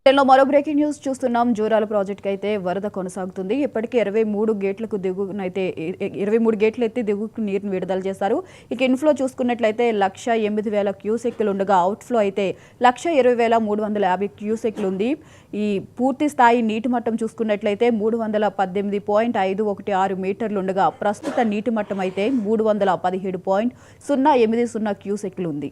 మరో breaking news చూస్తున్నాం. జూరాల ప్రాజెక్టుకి అయితే వరద కొనసాగుతుంది. ఇప్పటికే 23 గేట్లకు దిగునైతే 23 గేట్లు ఎత్తి దిగుకు నీరును విడుదల చేశారు. ఇక ఇన్ఫ్లో చూసుకున్నట్లయితే 1,08,000 క్యూసెక్లు ఉండగా అవుట్ఫ్లో అయితే 1,20,350 క్యూసెక్లు ఉంది. ఈ పూర్తి స్థాయి నీటి మట్టం చూసుకున్నట్లయితే 318.516 మీటర్లు ఉండగా ప్రస్తుత నీటి మట్టం అయితే 317.080 క్యూసెక్లు ఉంది.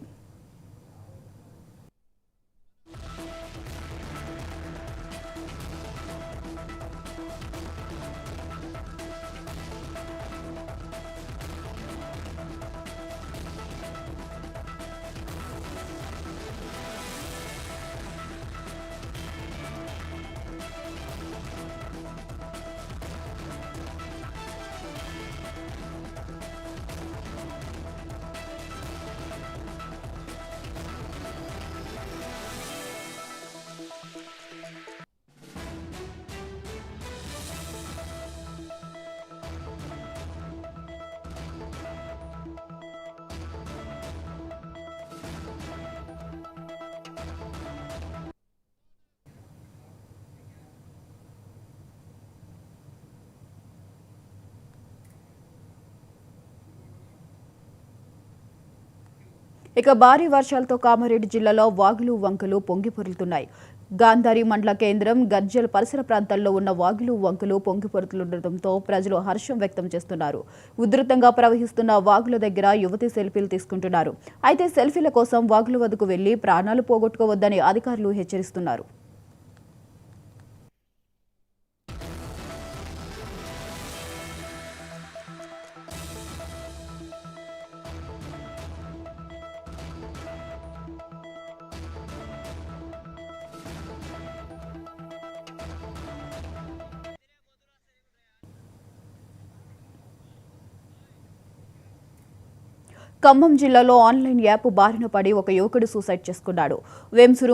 ఇక భారీ వర్షాలతో కామారెడ్డి జిల్లాలో వాగులు వంకలు పొంగిపొర్లుతున్నాయి. గాంధారి మండల కేంద్రం గర్జల్ పరిసర ప్రాంతాల్లో ఉన్న వాగులు వంకలు పొంగిపొర్లుతుండటంతో ప్రజలు హర్షం వ్యక్తం చేస్తున్నారు. ఉధృతంగా ప్రవహిస్తున్న వాగుల దగ్గర యువతి సెల్ఫీలు తీసుకుంటున్నారు. అయితే సెల్ఫీల కోసం వాగుల వద్దకు వెళ్లి ప్రాణాలు పోగొట్టుకోవద్దని అధికారులు హెచ్చరిస్తున్నారు. ఖమ్మం జిల్లాలో ఆన్లైన్ యాప్ బారిన పడి ఒక యువకుడు సూసైడ్ చేసుకున్నాడు. వేంసూరు